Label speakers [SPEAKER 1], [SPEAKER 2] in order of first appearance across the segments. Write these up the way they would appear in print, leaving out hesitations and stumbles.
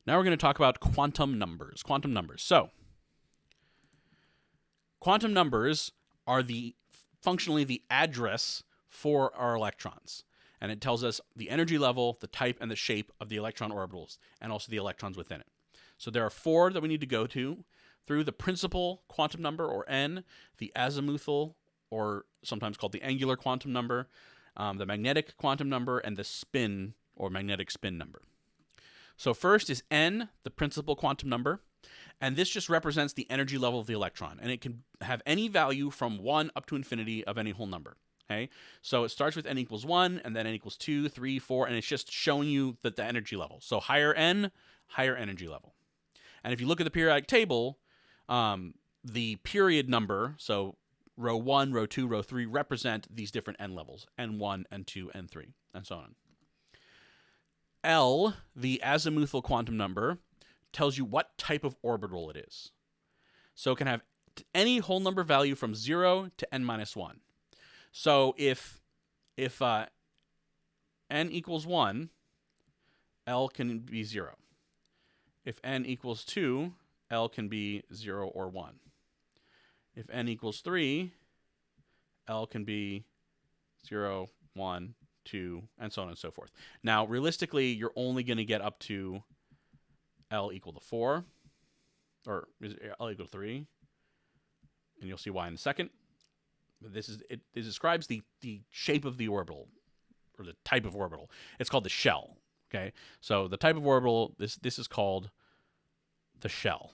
[SPEAKER 1] Now we're going to talk about quantum numbers. So, quantum numbers are functionally the address for our electrons. And it tells us the energy level, the type, and the shape of the electron orbitals, and also the electrons within it. So there are 4 that we need to go through the principal quantum number, or n, the azimuthal, or sometimes called the angular quantum number, the magnetic quantum number, and the spin, or magnetic spin number. So first is n, the principal quantum number, and this just represents the energy level of the electron, and it can have any value from 1 up to infinity of any whole number. Okay, so it starts with n equals 1, and then n equals 2, 3, 4, and it's just showing you that the energy level. So higher n, higher energy level. And if you look at the periodic table, the period number, so row 1, row 2, row 3, represent these different n levels, n1, n2, n3, and so on. L, the azimuthal quantum number, tells you what type of orbital it is. So it can have any whole number value from 0 to n minus 1. So if n equals 1, L can be 0. If n equals 2, L can be 0 or 1. If n equals 3, L can be 0, 1, 2, and so on and so forth. Now, realistically, you're only going to get up to L equal to 4, or is L equal to 3, and you'll see why in a second. It describes the shape of the orbital, or the type of orbital. It's called the shell. Okay, so the type of orbital, this is called the shell.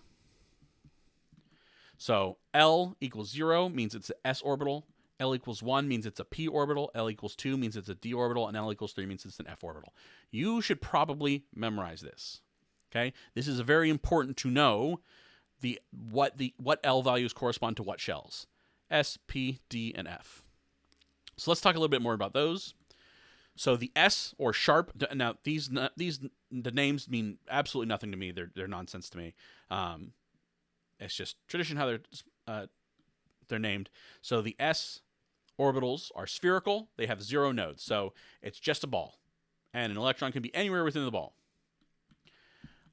[SPEAKER 1] So L equals 0 means it's an s orbital. L equals 1 means it's a p orbital. L equals 2 means it's a d orbital, and L equals 3 means it's an f orbital. You should probably memorize this. Okay, this is very important to know what L values correspond to what shells. S, P, D, and F. So let's talk a little bit more about those. So the S, or sharp, now the names mean absolutely nothing to me. They're nonsense to me. It's just tradition how they're named. So the S orbitals are spherical. They have 0 nodes. So it's just a ball, and an electron can be anywhere within the ball.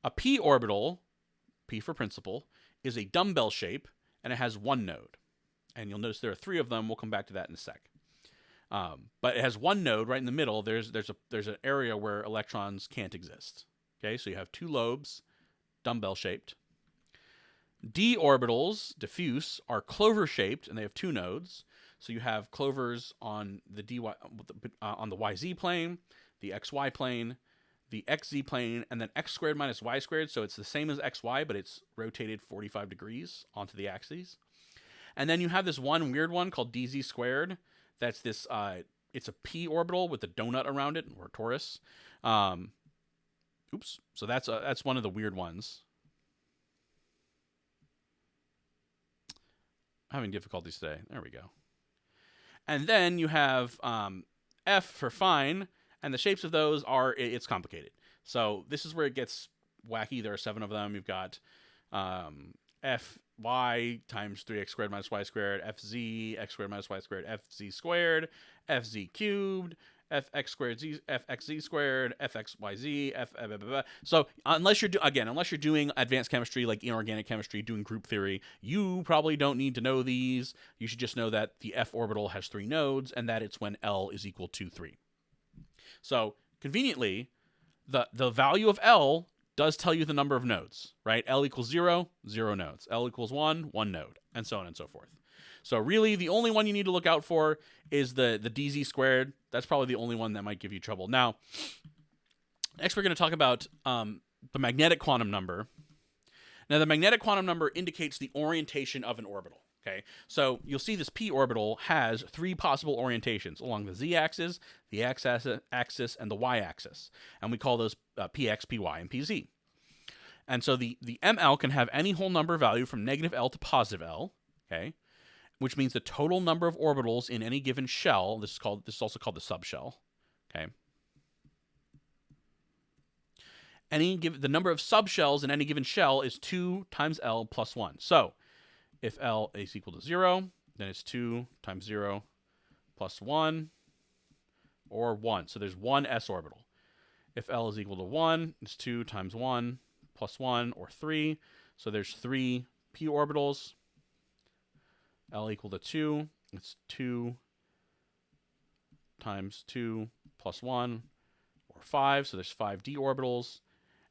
[SPEAKER 1] A p orbital, P for principal, is a dumbbell shape, and it has 1 node. And you'll notice there are 3 of them. We'll come back to that in a sec. But it has 1 node right in the middle. There's an area where electrons can't exist. Okay, so you have 2 lobes, dumbbell shaped. D orbitals, diffuse, are clover shaped, and they have 2 nodes. So you have clovers on the on the YZ plane, the XY plane, the XZ plane, and then x squared minus y squared. So it's the same as XY, but it's rotated 45 degrees onto the axes. And then you have this one weird one called DZ squared. That's this, it's a p orbital with a donut around it, or torus. So that's one of the weird ones. I'm having difficulties today. There we go. And then you have F for fine, and the shapes of those it's complicated. So this is where it gets wacky. There are 7 of them. You've got Fy times 3x squared minus y squared, Fz, x squared minus y squared, Fz squared, Fz cubed, Fx squared, Fxz squared, Fxyz, blah, blah, blah. So unless you're doing advanced chemistry like inorganic chemistry, doing group theory, you probably don't need to know these. You should just know that the f orbital has 3 nodes, and that it's when L is equal to 3. So conveniently, the value of L does tell you the number of nodes, right? L equals 0, 0 nodes. L equals 1, 1 node, and so on and so forth. So really, the only one you need to look out for is the DZ squared. That's probably the only one that might give you trouble. Now, next we're going to talk about the magnetic quantum number. Now, the magnetic quantum number indicates the orientation of an orbital. Okay, so you'll see this p orbital has 3 possible orientations along the z-axis, the x-axis, and the y-axis, and we call those px, py, and pz. And so the ml can have any whole number value from negative L to positive L. Okay, which means the total number of orbitals in any given shell. This is also called the subshell. Okay. The number of subshells in any given shell is 2 times L plus 1. So if L is equal to 0, then it's 2 times 0 plus 1, or 1. So there's 1 s orbital. If L is equal to 1, it's 2 times 1 plus 1 or 3. So there's 3 p orbitals. L equal to 2. It's 2 times 2 plus 1 or 5. So there's 5 d orbitals.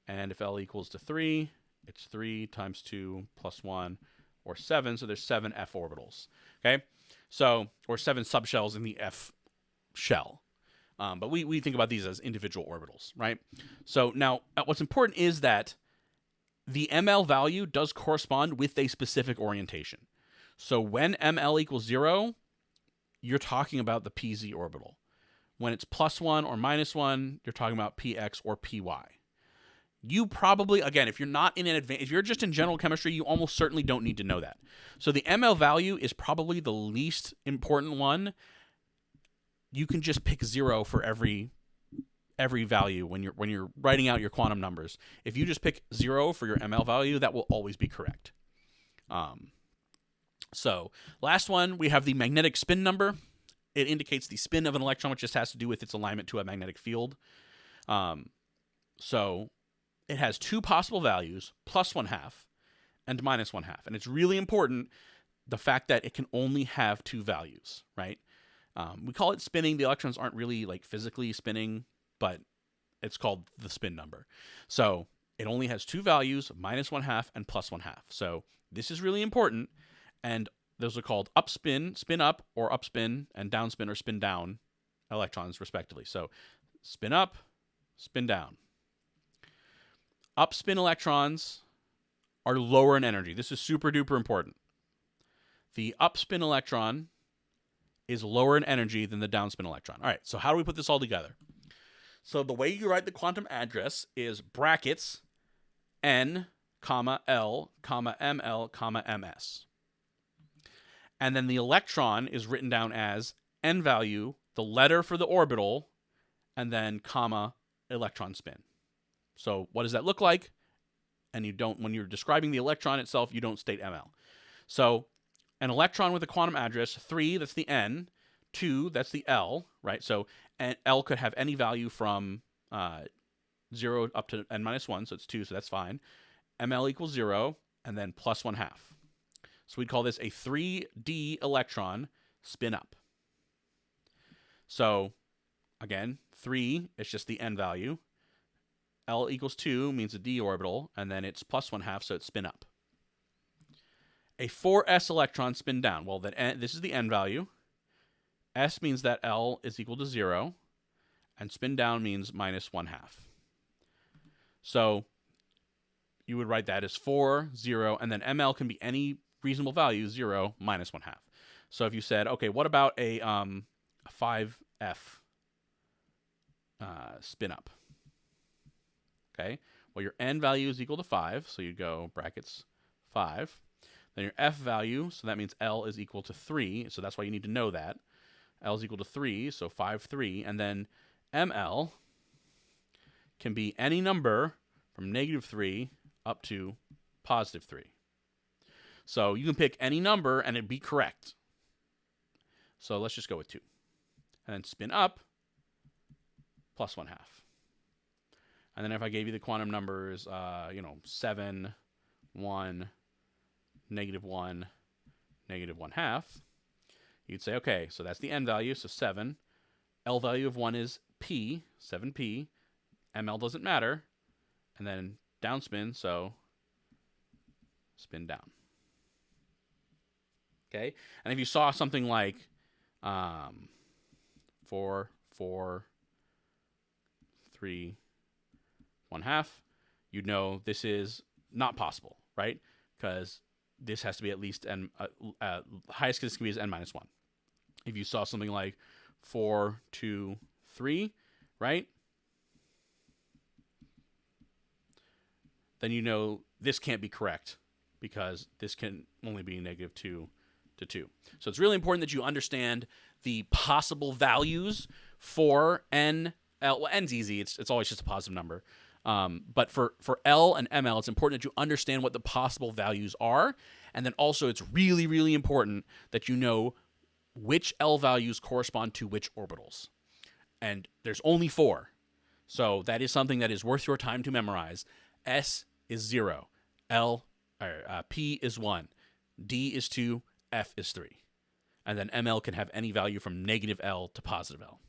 [SPEAKER 1] And if L equals to 3, it's 3 times 2 plus 1 or 7. So there's 7 f orbitals. Okay? So, or 7 subshells in the f shell. But we think about these as individual orbitals, right? So now what's important is that the ML value does correspond with a specific orientation. So when ML equals 0, you're talking about the PZ orbital. When it's plus 1 or minus 1, you're talking about PX or PY. You probably, again, if you're not in an if you're just in general chemistry, you almost certainly don't need to know that. So the ML value is probably the least important one. You can just pick 0 for every value when you're writing out your quantum numbers. If you just pick 0 for your ML value, that will always be correct. So last one, we have the magnetic spin number. It indicates the spin of an electron, which just has to do with its alignment to a magnetic field. So it has 2 possible values, plus 1/2 and minus 1/2. And it's really important, the fact that it can only have 2 values, right? We call it spinning. The electrons aren't really like physically spinning, but it's called the spin number. So it only has 2 values, minus 1/2 and plus 1/2. So this is really important. And those are called upspin, spin up, or upspin, and downspin or spin down electrons, respectively. So spin up, spin down. Upspin electrons are lower in energy. This is super duper important. The upspin electron is lower in energy than the downspin electron. All right, so how do we put this all together? So the way you write the quantum address is brackets n, comma, L, comma, ml, comma, ms. And then the electron is written down as n value, the letter for the orbital, and then comma, electron spin. So what does that look like? And you don't, when you're describing the electron itself, you don't state ml. So an electron with a quantum address, 3, that's the n, 2, that's the L, right? So L could have any value from 0 up to n minus 1, so it's 2, so that's fine. ML equals 0, and then plus 1/2. So we'd call this a 3d electron spin up. So again, 3 is just the n value. L equals 2 means a d orbital, and then it's plus 1/2, so it's spin up. A 4s electron spin down. Well, this is the n value. S means that L is equal to 0, and spin down means minus 1/2. So you would write that as 4, 0, and then ML can be any reasonable value, 0, minus 1/2. So if you said, okay, what about a 5F spin up? Okay, well, your n value is equal to 5, so you go brackets 5. Then your F value, so that means L is equal to 3, so that's why you need to know that. L is equal to 3, so 5, 3. And then ML can be any number from -3 up to +3. So you can pick any number and it'd be correct. So let's just go with 2. And then spin up, plus 1/2. And then if I gave you the quantum numbers, 7, 1, -1, -1/2, you'd say, okay, so that's the n value, so 7. L value of 1 is p, 7p. ML doesn't matter. And then downspin, so spin down. Okay? And if you saw something like 4, 4, 3, 1/2, you'd know this is not possible, right? Because this has to be at least n, highest this can be is n minus 1. If you saw something like 4, 2, 3, right? Then you know this can't be correct because this can only be -2 to 2. So it's really important that you understand the possible values for n. Well, n's easy. It's always just a positive number. But for L and ML, it's important that you understand what the possible values are. And then also it's really, really important that you know which L values correspond to which orbitals. And there's only 4. So that is something that is worth your time to memorize. S is 0, P is 1, D is 2, F is 3. And then ML can have any value from negative L to positive L.